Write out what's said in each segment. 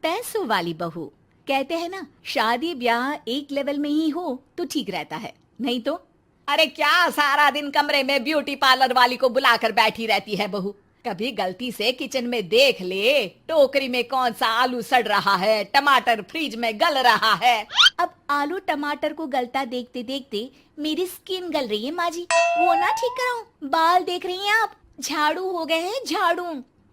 पैसों वाली बहू। कहते हैं ना, शादी ब्याह एक लेवल में ही हो तो ठीक रहता है, नहीं तो अरे क्या सारा दिन कमरे में ब्यूटी पार्लर वाली को बुलाकर बैठी रहती है बहू। कभी गलती से किचन में देख ले टोकरी में कौन सा आलू सड़ रहा है, टमाटर फ्रिज में गल रहा है। अब आलू टमाटर को गलता देखते देखते मेरी स्किन गल रही है माँ जी। वो ना ठीक कराऊं, बाल देख रही हैं आप, झाड़ू हो गए हैं झाड़ू।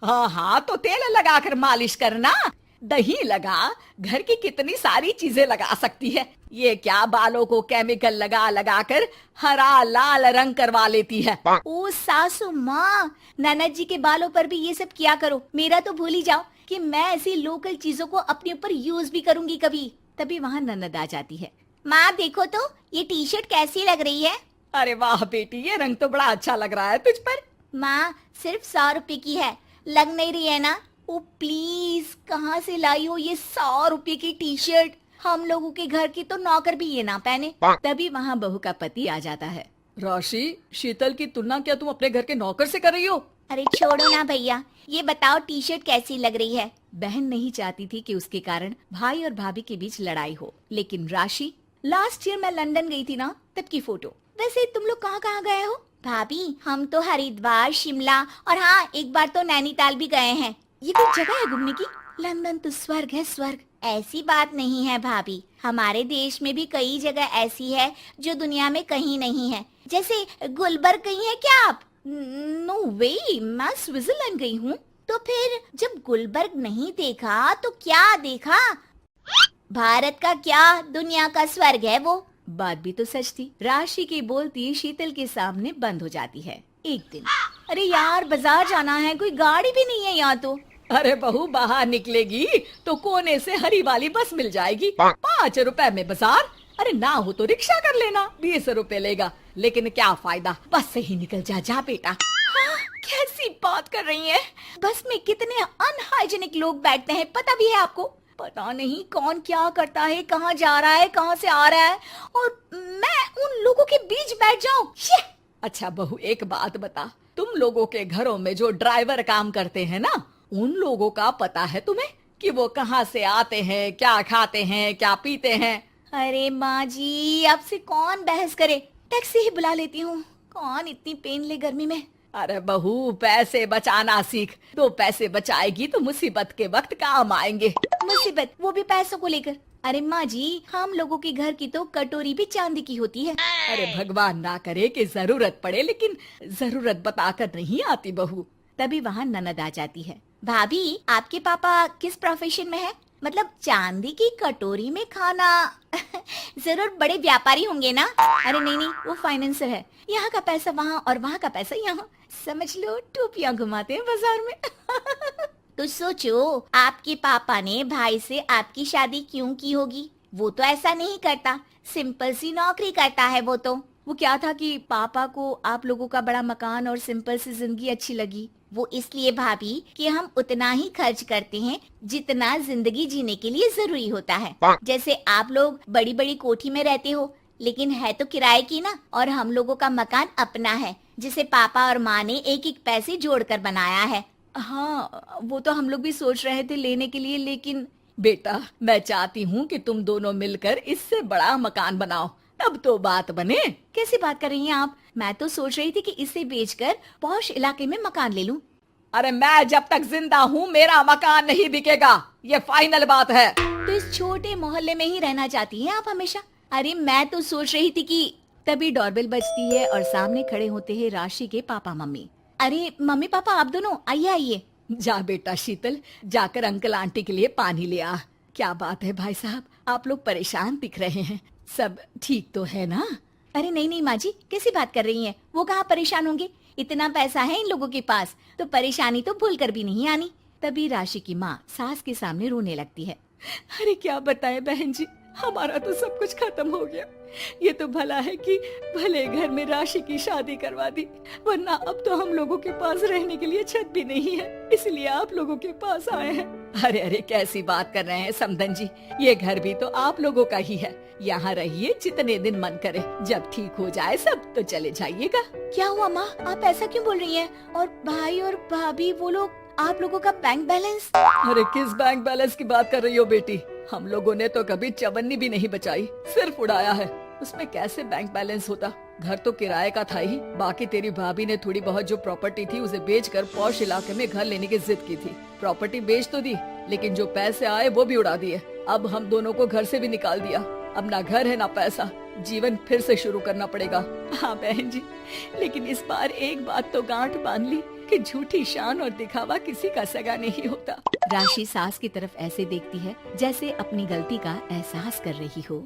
हाँ हाँ, तो तेल लगाकर मालिश करना, दही लगा, घर की कितनी सारी चीजें लगा सकती है। ये क्या बालों को केमिकल लगा लगा कर हरा लाल रंग करवा लेती है। ओ सासू माँ, ननद जी के बालों पर भी ये सब किया करो। मेरा तो भूल ही जाओ कि मैं ऐसी लोकल चीजों को अपने ऊपर यूज भी करूंगी कभी। तभी वहाँ ननद आ जाती है। माँ देखो तो ये टी शर्ट कैसी लग रही है। अरे वाह बेटी, ये रंग तो बड़ा अच्छा लग रहा है तुझ पर। माँ सिर्फ 100 रुपए की है, लग नहीं रही है ना। ओ प्लीज, कहाँ से लाई हो ये 100 रुपए की टी शर्ट। हम लोगों के घर की तो नौकर भी ये ना पहने। तभी वहाँ बहू का पति आ जाता है। राशि, शीतल की तुलना क्या तुम अपने घर के नौकर से कर रही हो? अरे छोड़ो ना भैया, ये बताओ टी शर्ट कैसी लग रही है। बहन नहीं चाहती थी कि उसके कारण भाई और भाभी के बीच लड़ाई हो, लेकिन राशि, लास्ट ईयर मैं लंदन गई थी ना, तब की फोटो। वैसे तुम लोग कहाँ कहाँ गए हो? भाभी हम तो हरिद्वार, शिमला और हाँ एक बार तो नैनीताल भी गए हैं। ये कोई जगह है घूमने की? लंदन तो स्वर्ग है, स्वर्ग। ऐसी बात नहीं है भाभी, हमारे देश में भी कई जगह ऐसी है जो दुनिया में कहीं नहीं है। जैसे गुलबर्ग गई हैं क्या आप? नो वे, मैं स्विट्जरलैंड गई हूँ। तो फिर जब गुलबर्ग नहीं देखा तो क्या देखा? भारत का क्या, दुनिया का स्वर्ग है वो। बात भी तो सच थी। राशि की बोलती शीतल के सामने बंद हो जाती है। एक दिन, अरे यार बाजार जाना है, कोई गाड़ी भी नहीं है यहाँ तो। अरे बहू, बाहर निकलेगी तो कोने से हरी वाली बस मिल जाएगी। 5 रुपए में बाजार। अरे ना हो तो रिक्शा कर लेना, 20 रुपए लेगा। लेकिन क्या फायदा, बस से ही निकल जा बेटा। हाँ, कैसी बात कर रही है। बस में कितने अनहाइजीनिक लोग बैठते हैं, पता भी है आपको? पता नहीं कौन क्या करता है, कहाँ जा रहा है, कहाँ से आ रहा है, और मैं उन लोगों के बीच बैठ जाऊं। अच्छा बहू, एक बात बता, तुम लोगों के घरों में जो ड्राइवर काम करते हैं ना, उन लोगों का पता है तुम्हें कि वो कहाँ से आते हैं, क्या खाते हैं, क्या पीते हैं? अरे माँ जी, आपसे कौन बहस करे, टैक्सी ही बुला लेती हूँ। कौन इतनी पेन ले गर्मी में। अरे बहू, पैसे बचाना सीख, तो पैसे बचाएगी तो मुसीबत के वक्त काम आएंगे। मुसीबत, वो भी पैसों को लेकर? अरे माँ जी, हम लोगों के घर की तो कटोरी भी चांदी की होती है। अरे भगवान ना करे कि जरूरत पड़े, लेकिन जरूरत बताकर नहीं आती बहू। तभी वहाँ ननद आ जाती है। भाभी, आपके पापा किस प्रोफेशन में है? मतलब चांदी की कटोरी में खाना। जरूर बड़े व्यापारी होंगे ना? अरे नहीं नहीं, वो फाइनेंसर है। यहाँ का पैसा वहाँ और वहाँ का पैसा यहाँ, समझ लो टोपियाँ घुमाते हैं बाजार में। तो सोचो, आपके पापा ने भाई से आपकी शादी क्यों की होगी? वो तो ऐसा नहीं करता, सिंपल सी नौकरी करता है वो तो। वो क्या था कि पापा को आप लोगों का बड़ा मकान और सिंपल सी जिंदगी अच्छी लगी। वो इसलिए भाभी कि हम उतना ही खर्च करते हैं जितना जिंदगी जीने के लिए जरूरी होता है। जैसे आप लोग बड़ी बड़ी कोठी में रहते हो, लेकिन है तो किराए की ना, और हम लोगों का मकान अपना है, जिसे पापा और माँ ने एक एक पैसे जोड़कर बनाया है। हाँ, वो तो हम लोग भी सोच रहे थे लेने के लिए, लेकिन बेटा मैं चाहती हूँ कि तुम दोनों मिलकर इससे बड़ा मकान बनाओ, तब तो बात बने। कैसी बात कर रही हैं आप? मैं तो सोच रही थी कि इसे बेचकर पॉश इलाके में मकान ले लूं। अरे मैं जब तक जिंदा हूँ मेरा मकान नहीं बिकेगा, ये फाइनल बात है। तो इस छोटे मोहल्ले में ही रहना चाहती हैं आप हमेशा? अरे मैं तो सोच रही थी कि। तभी डोरबेल बजती है और सामने खड़े होते हैं राशि के पापा मम्मी। अरे मम्मी पापा, आप दोनों आइए आइए। जा बेटा शीतल, जाकर अंकल आंटी के लिए पानी ले आ। क्या बात है भाई साहब, आप लोग परेशान दिख रहे हैं, सब ठीक तो है ना? अरे नहीं नहीं माँ जी, कैसी बात कर रही हैं? वो कहाँ परेशान होंगे, इतना पैसा है इन लोगों के पास, तो परेशानी तो भूल कर भी नहीं आनी। तभी राशि की माँ सास के सामने रोने लगती है। अरे क्या बताएं बहन जी, हमारा तो सब कुछ खत्म हो गया। ये तो भला है कि भले घर में राशि की शादी करवा दी, वरना अब तो हम लोगों के पास रहने के लिए छत भी नहीं है, इसलिए आप लोगों के पास आए हैं। अरे अरे कैसी बात कर रहे हैं समधन जी, ये घर भी तो आप लोगों का ही है, यहाँ रहिए जितने दिन मन करे, जब ठीक हो जाए सब तो चले जाइएगा। क्या हुआ माँ, आप ऐसा क्यों बोल रही हैं? और भाई और भाभी वो लोग? आप लोगों का बैंक बैलेंस? अरे किस बैंक बैलेंस की बात कर रही हो बेटी? हम लोगों ने तो कभी चवन्नी भी नहीं बचाई, सिर्फ उड़ाया है। उसमें कैसे बैंक बैलेंस होता? घर तो किराए का था ही। बाकी तेरी भाभी ने थोड़ी बहुत जो प्रॉपर्टी थी उसे बेचकर पॉश इलाके में घर लेने की जिद की थी। प्रॉपर्टी बेच तो दी, लेकिन जो पैसे आए वो भी उड़ा दिए। अब हम दोनों को घर से भी निकाल दिया। अब ना घर है ना पैसा, जीवन फिर से शुरू करना पड़ेगा। हाँ बहन जी, लेकिन इस बार एक बात तो गांठ बांध ली कि झूठी शान और दिखावा किसी का सगा नहीं होता। राशि सास की तरफ ऐसे देखती है जैसे अपनी गलती का एहसास कर रही हो।